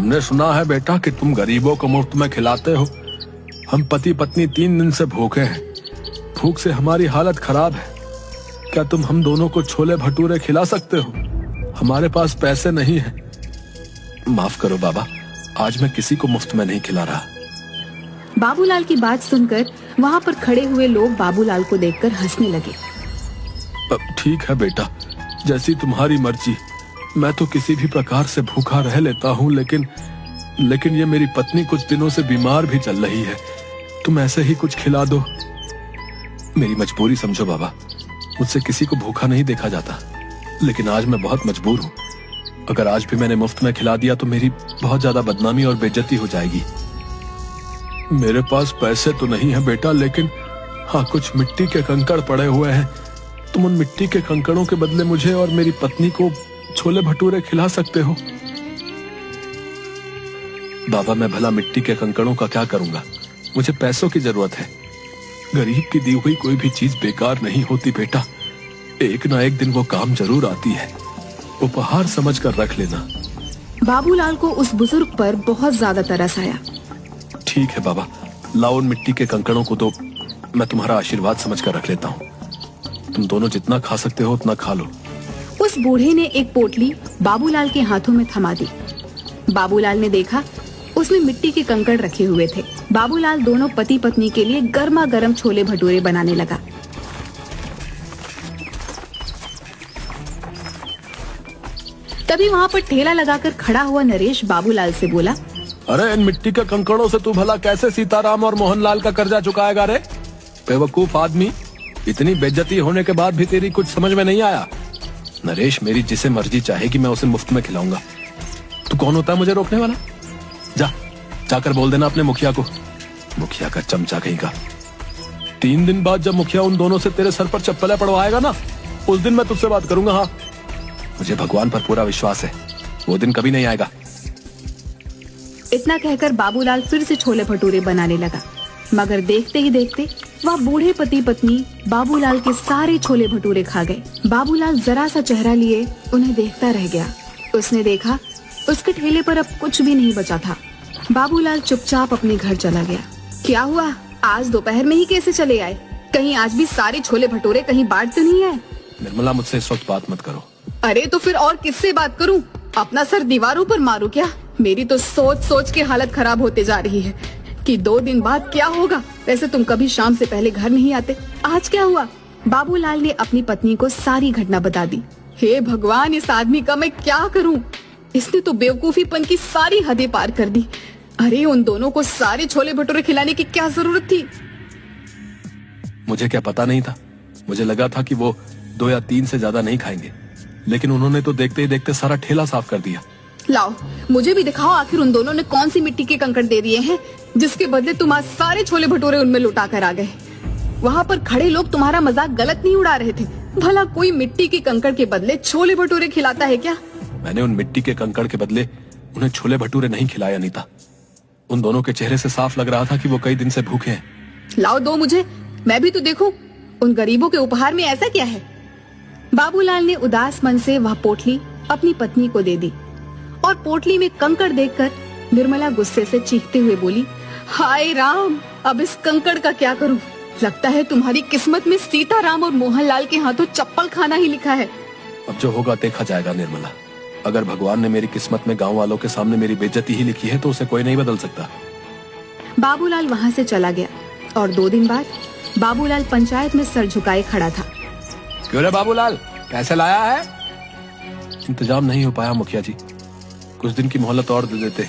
हमने सुना है बेटा कि तुम गरीबों को मुफ्त में खिलाते हो। हम पति पत्नी 3 दिन से भूखे हैं। भूख से हमारी हालत खराब है। क्या तुम हम दोनों को छोले भटूरे खिला सकते हो? हमारे पास पैसे नहीं है। माफ करो बाबा, आज मैं किसी को मुफ्त में नहीं खिला रहा। बाबूलाल की बात सुनकर वहाँ पर खड़े हुए लोग बाबूलाल को देखकर हंसने लगे। ठीक है बेटा, जैसी तुम्हारी मर्जी। मैं तो किसी भी प्रकार से भूखा रह लेता हूँ, लेकिन ये मेरी पत्नी कुछ दिनों से बीमार भी चल रही है। तुम ऐसे ही कुछ खिला दो। मेरी मजबूरी समझो बाबा, मुझसे किसी को भूखा नहीं देखा जाता, लेकिन आज मैं बहुत मजबूर हूँ। अगर आज भी मैंने मुफ्त में खिला दिया तो मेरी बहुत ज्यादा बदनामी और बेइज्जती हो जाएगी। मेरे पास पैसे तो नहीं है बेटा, लेकिन हाँ, कुछ मिट्टी के कंकड़ पड़े हुए हैं। तुम उन मिट्टी के कंकड़ों के बदले मुझे और मेरी पत्नी को छोले भटूरे खिला सकते हो। बाबा, मैं भला मिट्टी के कंकड़ों का क्या करूंगा? मुझे पैसों की जरूरत है। गरीब की दी हुई कोई भी चीज बेकार नहीं होती बेटा। एक ना एक दिन वो काम जरूर आती है। उपहार समझ कर रख लेना। बाबूलाल को उस बुजुर्ग पर बहुत ज्यादा तरस आया। ठीक है बाबा, लाओ उन मिट्टी के कंकड़ों को तो मैं तुम्हारा आशीर्वाद समझ कर रख लेता हूँ। तुम दोनों जितना खा सकते हो उतना खा लो। उस बूढ़े ने एक पोटली बाबूलाल के हाथों में थमा दी। बाबूलाल ने देखा उसमें मिट्टी के कंकड़ रखे हुए थे। बाबूलाल दोनों पति पत्नी के लिए गर्मा गर्म छोले भटूरे बनाने लगा। तभी वहाँ पर ठेला लगाकर खड़ा हुआ नरेश बाबूलाल से बोला, अरे इन मिट्टी के कंकड़ों से तू भला कैसे सीताराम और मोहनलाल का कर्जा चुकाएगा रे? बेवकूफ आदमी, इतनी बेइज्जती होने के बाद भी तेरी कुछ समझ में नहीं आया? नरेश, मेरी जिसे मर्जी चाहेगी मैं उसे मुफ्त में खिलाऊंगा। तू कौन होता है मुझे रोकने वाला? जाकर बोल देना अपने मुखिया को। मुखिया का चमचा कहीं का। 3 दिन बाद जब मुखिया उन दोनों से तेरे सर पर चप्पलें पड़वाएगा ना, उस दिन मैं तुझसे बात करूंगा। हाँ, मुझे भगवान पर पूरा विश्वास है, वो दिन कभी नहीं आएगा। इतना कहकर बाबूलाल फिर से छोले भटूरे बनाने लगा, मगर देखते ही देखते वह बूढ़े पति पत्नी बाबूलाल के सारे छोले भटूरे खा गए। बाबूलाल जरा सा चेहरा लिए उन्हें देखता रह गया। उसने देखा उसके ठेले पर अब कुछ भी नहीं बचा था। बाबूलाल चुपचाप अपने घर चला गया। क्या हुआ, आज दोपहर में ही कैसे चले आए? कहीं आज भी सारे छोले भटूरे कहीं बांट तो नहीं आए? निर्मला, मुझसे इस वक्त बात मत करो। अरे तो फिर और किससे बात करूं? अपना सर दीवारों पर मारूं क्या? मेरी तो सोच सोच के हालत खराब होते जा रही है कि 2 दिन बाद क्या होगा। वैसे तुम कभी शाम से पहले घर नहीं आते, आज क्या हुआ? बाबूलाल ने अपनी पत्नी को सारी घटना बता दी। हे भगवान, इस आदमी का मैं क्या करूं? इसने तो बेवकूफीपन की सारी हदें पार कर दी। अरे उन दोनों को सारे छोले भटूरे खिलाने की क्या जरूरत थी? मुझे क्या पता नहीं था। मुझे लगा था कि वो 2 या 3 से ज्यादा नहीं खाएंगे, लेकिन उन्होंने तो देखते ही देखते सारा ठेला साफ कर दिया। लाओ, मुझे भी दिखाओ आखिर उन दोनों ने कौन सी मिट्टी के कंकड़ दे दिए हैं जिसके बदले तुम आज सारे छोले भटूरे उनमें लुटा कर आ गए। वहाँ पर खड़े लोग तुम्हारा मजाक गलत नहीं उड़ा रहे थे। भला कोई मिट्टी के कंकड़ के बदले छोले भटूरे खिलाता है क्या? मैंने उन मिट्टी के कंकड़ के बदले उन्हें छोले भटूरे नहीं खिलाया अनीता। उन दोनों के चेहरे से साफ लग रहा था कि वो कई दिन से भूखे हैं। लाओ दो मुझे, मैं भी तो देखूं उन गरीबों के उपहार में ऐसा क्या है। बाबूलाल ने उदास मन से वह पोटली अपनी पत्नी को दे दी और पोटली में कंकड़ देखकर निर्मला गुस्से से चीखते हुए बोली, हाय राम, अब इस कंकड़ का क्या करूं? लगता है तुम्हारी किस्मत में सीताराम और मोहनलाल के हाथों चप्पल खाना ही लिखा है। अब जो होगा देखा जाएगा निर्मला। अगर भगवान ने मेरी किस्मत में गांव वालों के सामने मेरी बेइज्जती ही लिखी है तो उसे कोई नहीं बदल सकता। बाबूलाल वहाँ से चला गया और 2 दिन बाद बाबूलाल पंचायत में सर झुकाए खड़ा था। क्यों रे बाबूलाल, कैसे लाया है? इंतजाम नहीं हो पाया मुखिया जी, कुछ दिन की मोहलत और दे देते।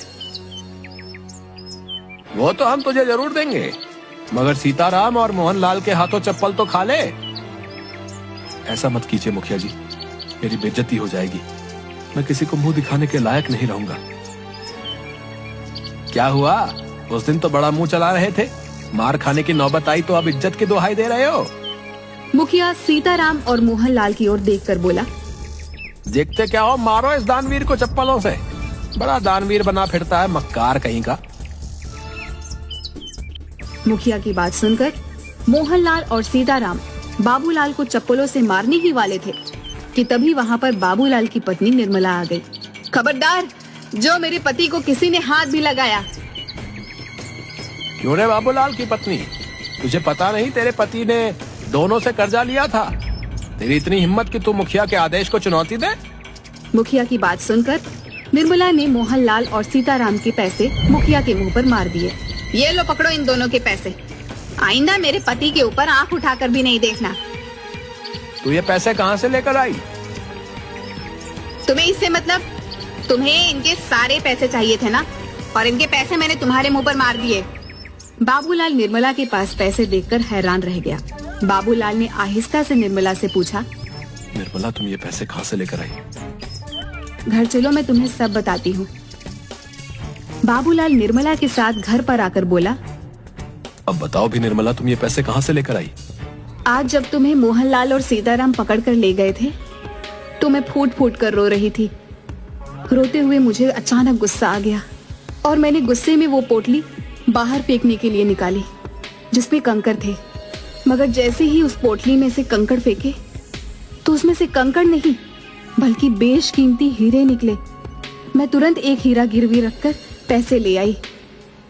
वो तो हम तुझे जरूर देंगे, मगर सीताराम और मोहनलाल के हाथों चप्पल तो खा ले। ऐसा मत कीजिए मुखिया जी, मेरी बेइज्जती हो जाएगी। मैं किसी को मुंह दिखाने के लायक नहीं रहूंगा। क्या हुआ, उस दिन तो बड़ा मुंह चला रहे थे, मार खाने की नौबत आई तो अब इज्जत की दुहाई दे रहे हो? मुखिया सीताराम और मोहनलाल की ओर देखकर बोला, देखते क्या हो, मारो इस दानवीर को चप्पलों से। बड़ा दानवीर बना फिरता है, मक्कार कहीं का। मुखिया की बात सुनकर मोहनलाल और सीताराम बाबूलाल को चप्पलों से मारने ही वाले थे कि तभी वहाँ पर बाबूलाल की पत्नी निर्मला आ गई। खबरदार, जो मेरे पति को किसी ने हाथ भी लगाया। क्यों रे बाबूलाल की पत्नी, तुझे पता नहीं तेरे पति ने दोनों से कर्जा लिया था? तेरी इतनी हिम्मत कि तू मुखिया के आदेश को चुनौती दे? मुखिया की बात सुनकर निर्मला ने मोहनलाल और सीताराम के पैसे मुखिया के मुंह पर मार दिए। ये लो पकड़ो इन दोनों के पैसे, आइंदा मेरे पति के ऊपर आंख उठाकर भी नहीं देखना। तू ये पैसे कहाँ से लेकर आई? तुम्हें इससे मतलब? तुम्हें इनके सारे पैसे चाहिए थे ना, और इनके पैसे मैंने तुम्हारे मुंह पर मार दिए। बाबूलाल निर्मला के पास पैसे देखकर हैरान रह गया। बाबूलाल ने आहिस्ता से निर्मला से पूछा, निर्मला तुम ये पैसे कहाँ से लेकर आई? घर चलो मैं तुम्हें सब बताती हूँ। बाबूलाल निर्मला के साथ घर पर आकर बोला, अब बताओ भी निर्मला तुम ये पैसे कहाँ से लेकर आई? आज जब तुम्हें मोहनलाल और सीताराम पकड़कर ले गए थे तो मैं फूट फूट कर रो रही थी। रोते हुए मुझे अचानक गुस्सा आ गया और मैंने गुस्से में वो पोटली बाहर फेंकने के लिए निकाली जिसमें कंकड़ थे। मगर जैसे ही उस पोटली में से कंकड़ फेंके तो उसमें से कंकड़ नहीं बल्कि बेशकीमती हीरे निकले। मैं तुरंत एक हीरा गिरवी रखकर पैसे ले आई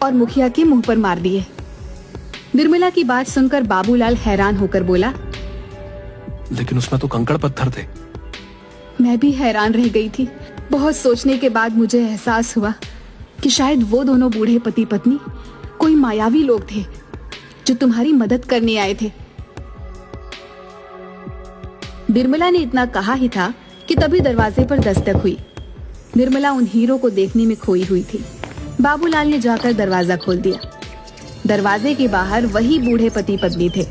और मुखिया के मुंह पर मार दिए। निर्मला की बात सुनकर बाबूलाल हैरान होकर बोला, लेकिन उसमें तो कंकड़ पत्थर थे। मैं भी हैरान रह गई थी। बहुत सोचने के बाद मुझे एहसास हुआ कि शायद वो दोनों बूढ़े पति पत्नी कोई मायावी लोग थे जो तुम्हारी मदद करने आए थे। निर्मला ने इतना कहा ही था कि तभी दरवाजे पर दस्तक हुई। निर्मला उन हीरों को देखने में खोई हुई थी। बाबूलाल ने जाकर दरवाजा खोल दिया। दरवाजे के बाहर वही बूढ़े पति पत्नी थे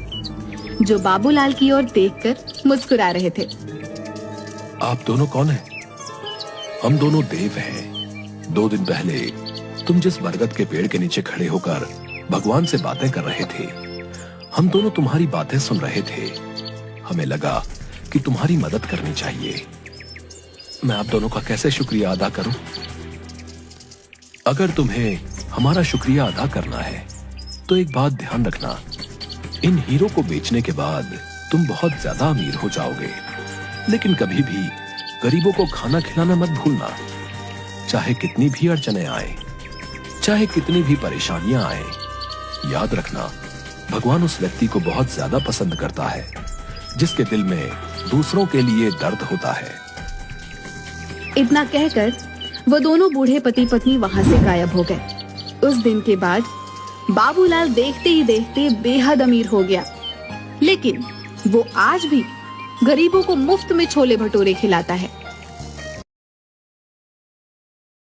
जो बाबूलाल की ओर देखकर मुस्कुरा रहे थे। आप दोनों कौन हैं? हम दोनों देव हैं। 2 दिन पहले तुम जिस बरगद के पेड़ के नीचे खड़े होकर भगवान से बातें कर रहे थे, हम दोनों तुम्हारी बातें सुन रहे थे। हमें लगा कि तुम्हारी मदद करनी चाहिए। मैं आप दोनों का कैसे शुक्रिया अदा करूं? अगर तुम्हें हमारा शुक्रिया अदा करना है तो एक बात ध्यान रखना, इन हीरो को बेचने के बाद तुम बहुत ज्यादा अमीर हो जाओगे। लेकिन कभी भी गरीबों को खाना खिलाना मत भूलना। चाहे कितनी भी अड़चने आए, चाहे कितनी भी परेशानियां आए, याद रखना भगवान उस व्यक्ति को बहुत ज्यादा पसंद करता है जिसके दिल में दूसरों के लिए दर्द होता है। इतना कहकर वो दोनों बूढ़े पति पत्नी वहां से गायब हो गए। उस दिन के बाद बाबूलाल देखते ही देखते बेहद अमीर हो गया। लेकिन वो आज भी गरीबों को मुफ्त में छोले भटूरे खिलाता है।